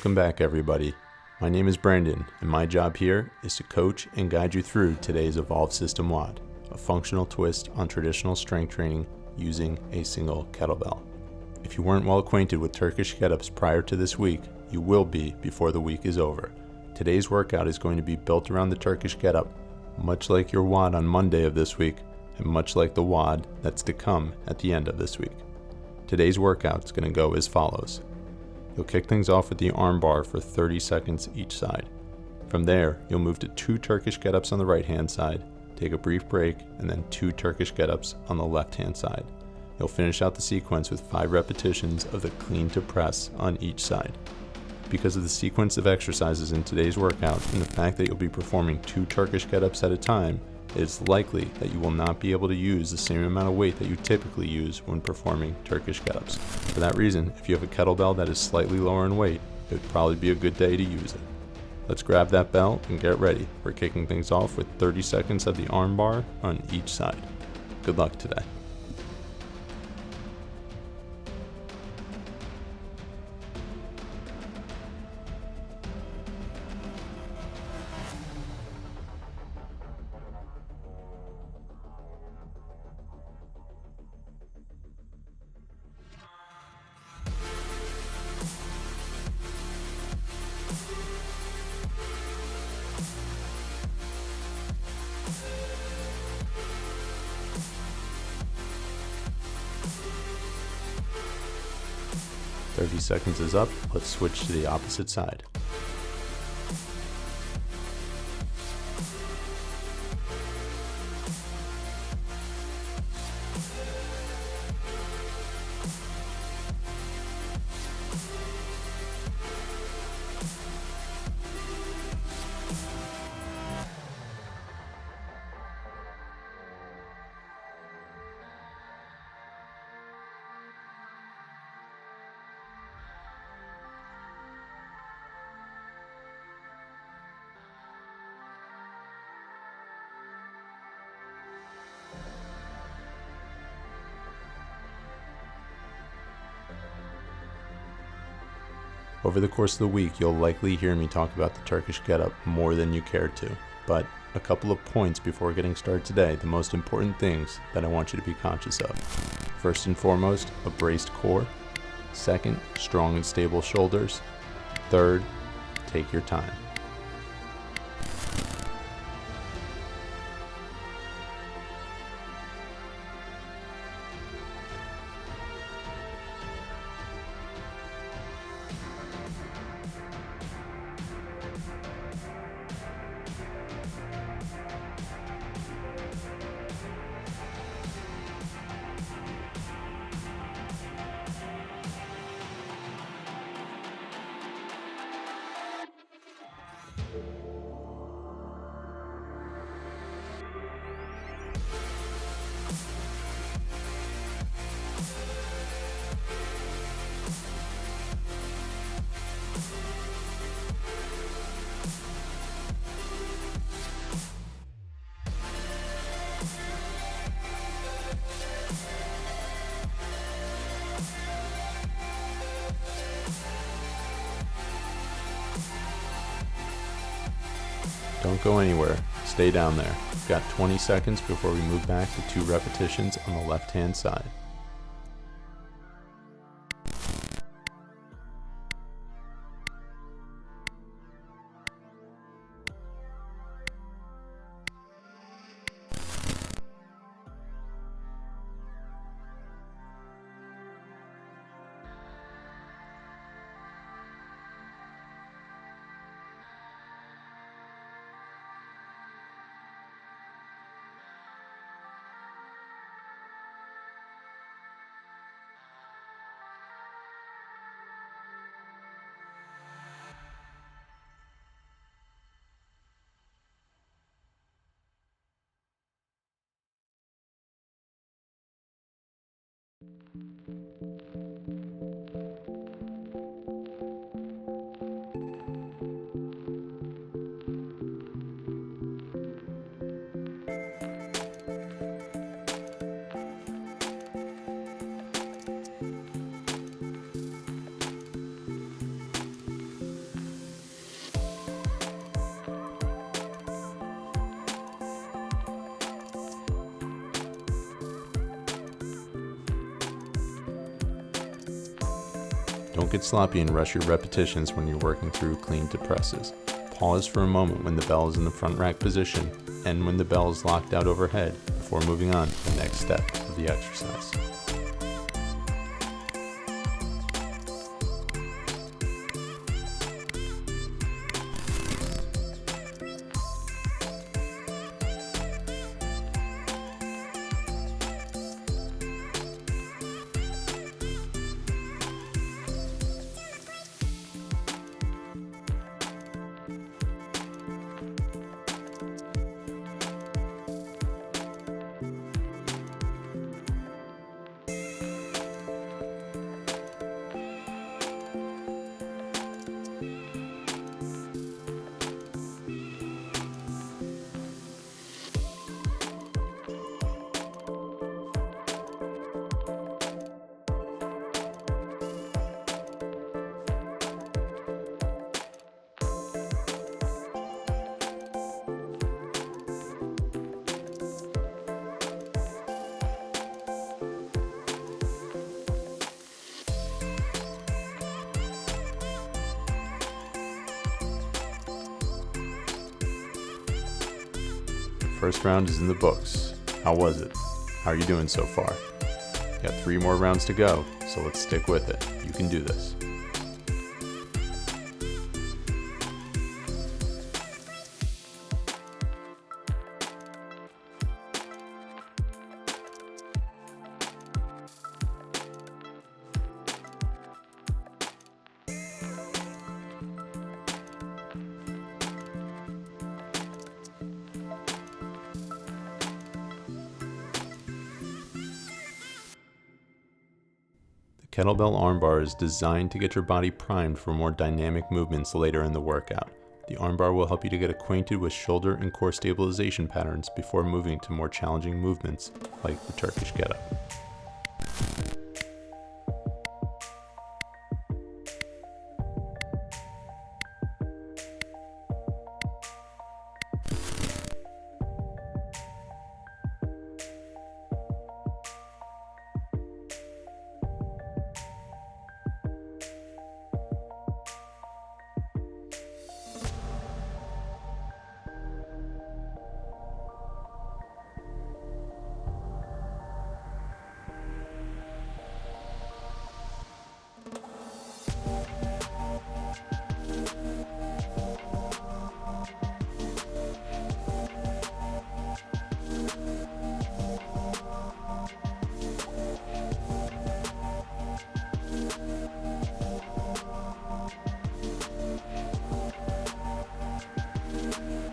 Welcome back, everybody. My name is Brandon, and my job here is to coach and guide you through today's Evolved System WOD, a functional twist on traditional strength training using a single kettlebell. If you weren't well acquainted with Turkish get-ups prior to this week, you will be before the week is over. Today's workout is going to be built around the Turkish get-up, much like your WOD on Monday of this week, and much like the WOD that's to come at the end of this week. Today's workout is going to go as follows. You'll kick things off with the arm bar for 30 seconds each side. From there, you'll move to 2 Turkish get-ups on the right-hand side, take a brief break, and then 2 Turkish get-ups on the left-hand side. You'll finish out the sequence with 5 repetitions of the clean to press on each side. Because of the sequence of exercises in today's workout and the fact that you'll be performing 2 Turkish get-ups at a time, it is likely that you will not be able to use the same amount of weight that you typically use when performing Turkish get-ups. For that reason, if you have a kettlebell that is slightly lower in weight, it would probably be a good day to use it. Let's grab that bell and get ready. We're kicking things off with 30 seconds of the arm bar on each side. Good luck today. "30 seconds is up. Let's switch to the opposite side. Over the course of the week, you'll likely hear me talk about the Turkish get-up more than you care to, but a couple of points before getting started today, the most important things that I want you to be conscious of. First and foremost, a braced core. Second, strong and stable shoulders. Third, take your time. Don't go anywhere. Stay down there. We've got 20 seconds before we move back to 2 repetitions on the left-hand side. Don't get sloppy and rush your repetitions when you're working through clean to presses. Pause for a moment when the bell is in the front rack position and when the bell is locked out overhead before moving on to the next step of the exercise. First round is in the books. How was it? How are you doing so far? You got 3 more rounds to go, so let's stick with it. You can do this. Kettlebell armbar is designed to get your body primed for more dynamic movements later in the workout. The armbar will help you to get acquainted with shoulder and core stabilization patterns before moving to more challenging movements like the Turkish get-up.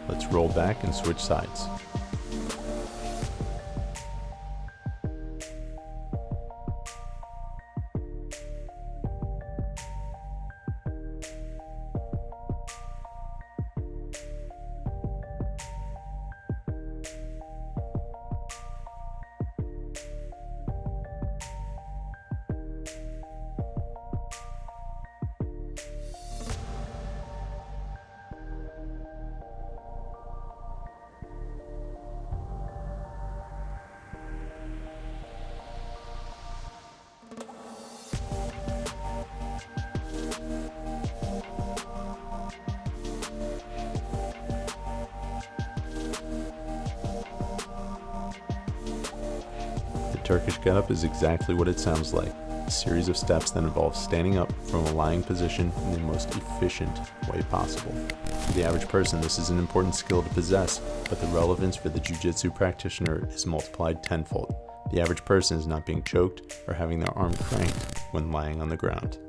Let's roll back and switch sides. Turkish get-up is exactly what it sounds like, a series of steps that involve standing up from a lying position in the most efficient way possible. For the average person, this is an important skill to possess, but the relevance for the Jiu Jitsu practitioner is multiplied tenfold. The average person is not being choked or having their arm cranked when lying on the ground.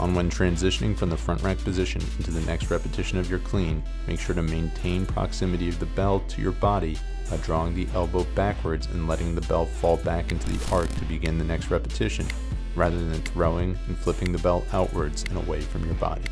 On when transitioning from the front rack position into the next repetition of your clean, make sure to maintain proximity of the bell to your body by drawing the elbow backwards and letting the bell fall back into the arc to begin the next repetition, rather than throwing and flipping the bell outwards and away from your body.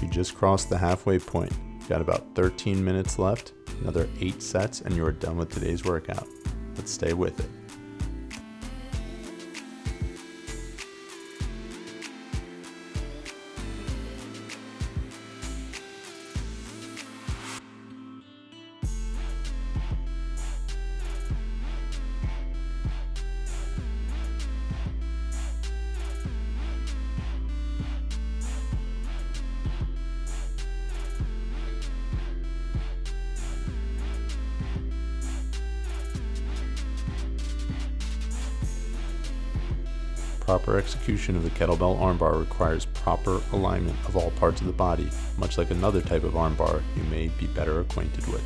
You just crossed the halfway point. You've got about 13 minutes left, another 8 sets, and you are done with today's workout. Let's stay with it. Proper execution of the kettlebell armbar requires proper alignment of all parts of the body, much like another type of armbar you may be better acquainted with.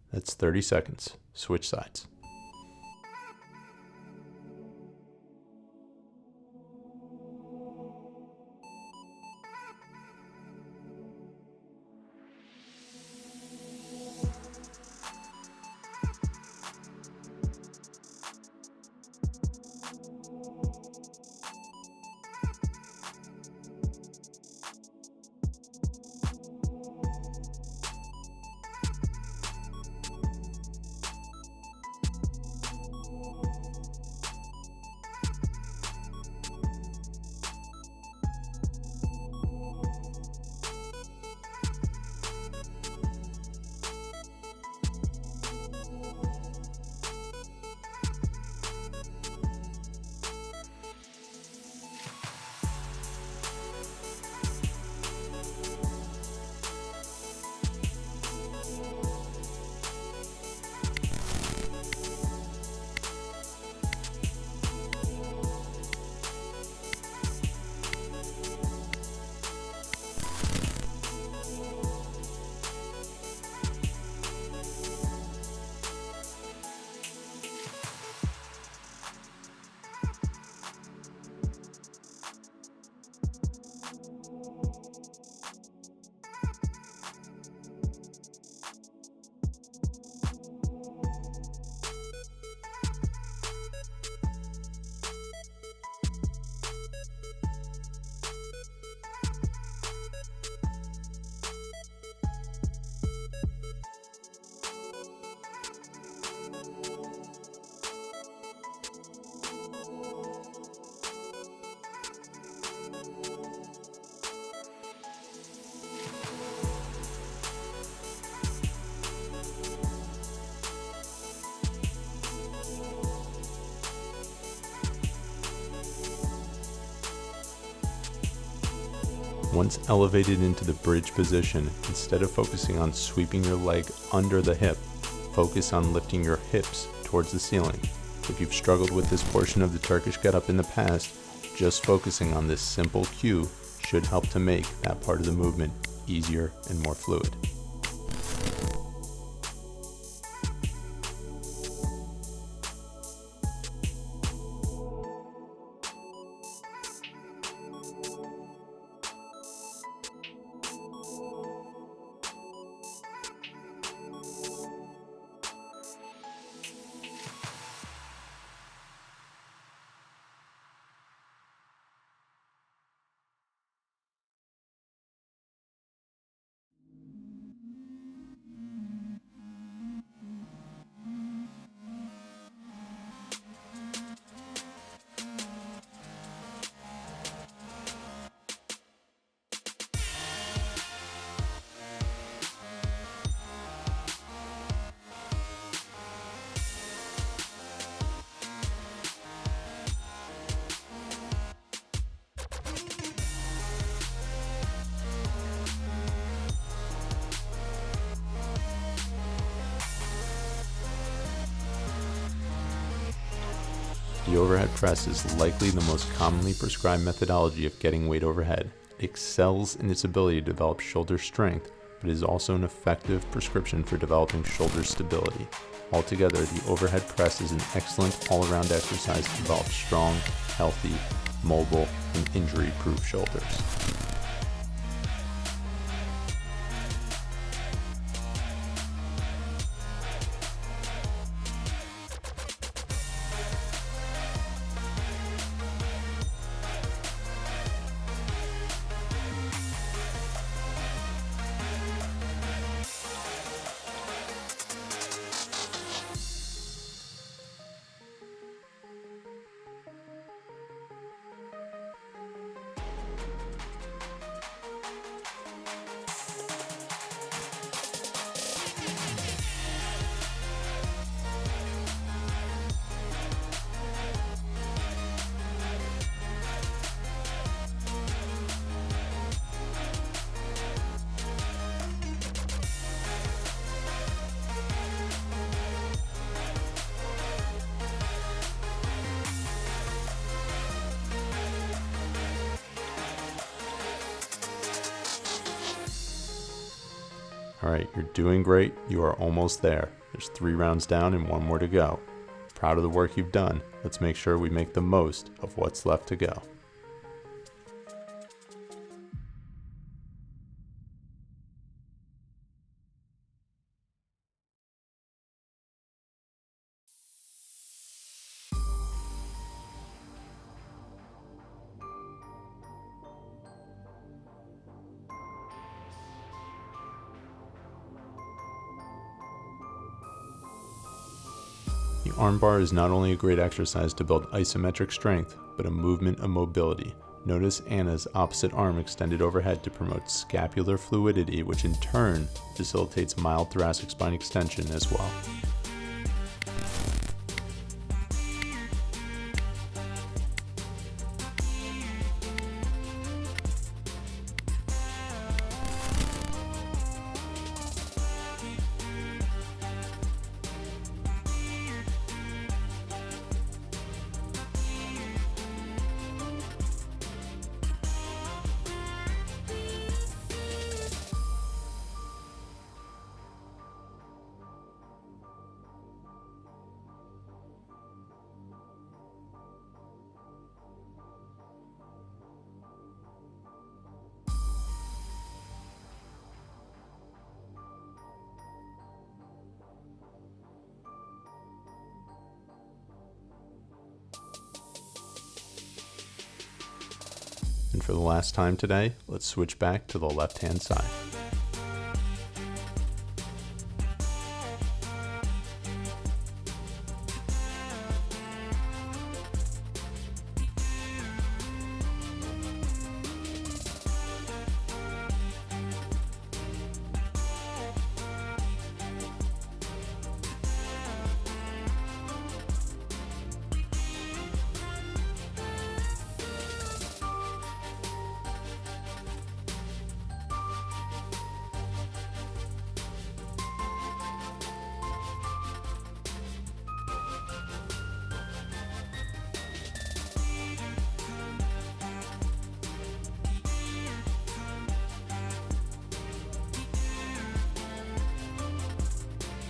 That's 30 seconds. Switch sides. Once elevated into the bridge position, instead of focusing on sweeping your leg under the hip, focus on lifting your hips towards the ceiling. If you've struggled with this portion of the Turkish get-up in the past, just focusing on this simple cue should help to make that part of the movement easier and more fluid. The overhead press is likely the most commonly prescribed methodology of getting weight overhead. It excels in its ability to develop shoulder strength, but is also an effective prescription for developing shoulder stability. Altogether, the overhead press is an excellent all-around exercise to develop strong, healthy, mobile, and injury-proof shoulders. All right, you're doing great. You are almost there. There's 3 rounds down and 1 more to go. Proud of the work you've done. Let's make sure we make the most of what's left to go. The armbar is not only a great exercise to build isometric strength, but a movement of mobility. Notice Anna's opposite arm extended overhead to promote scapular fluidity, which in turn facilitates mild thoracic spine extension as well. And for the last time today, let's switch back to the left-hand side.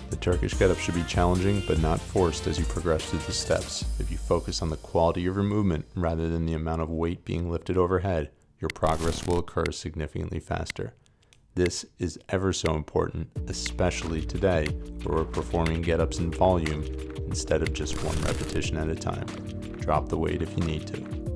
The Turkish get-up should be challenging but not forced as you progress through the steps. If you focus on the quality of your movement rather than the amount of weight being lifted overhead, your progress will occur significantly faster. This is ever so important, especially today where we're performing get-ups in volume instead of just one repetition at a time. Drop the weight if you need to.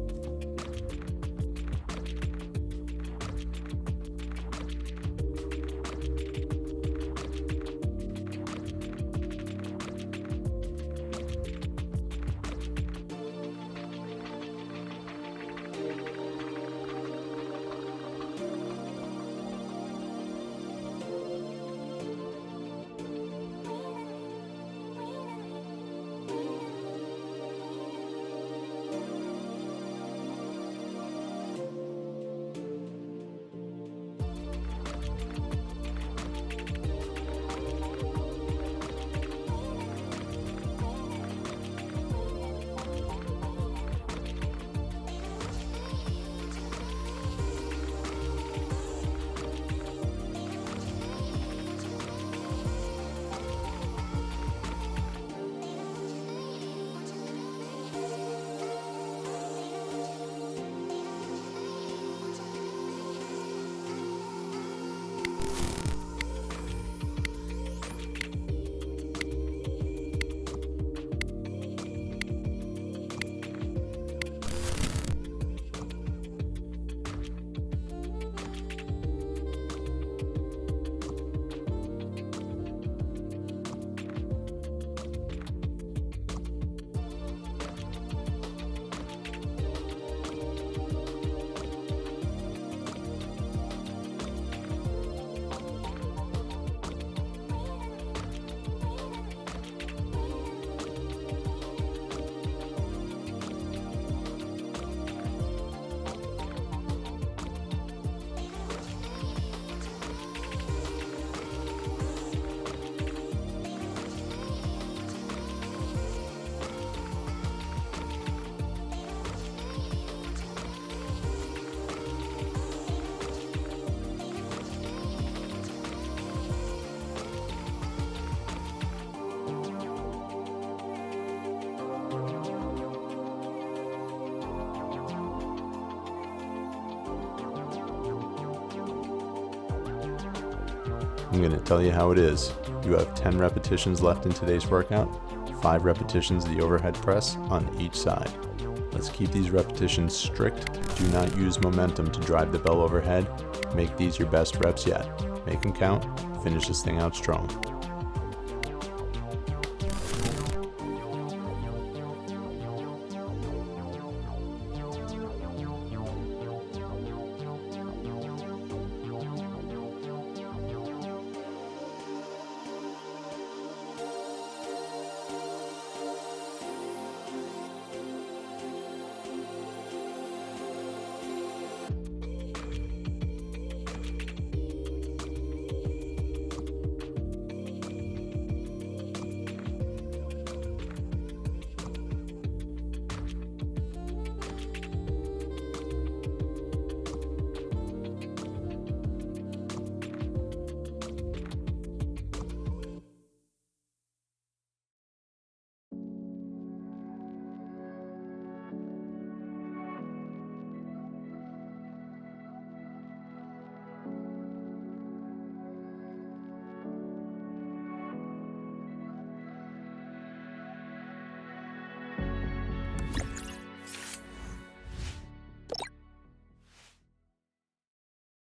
I'm going to tell you how it is. You have 10 repetitions left in today's workout, 5 repetitions of the overhead press on each side. Let's keep these repetitions strict. Do not use momentum to drive the bell overhead. Make these your best reps yet. Make them count. Finish this thing out strong.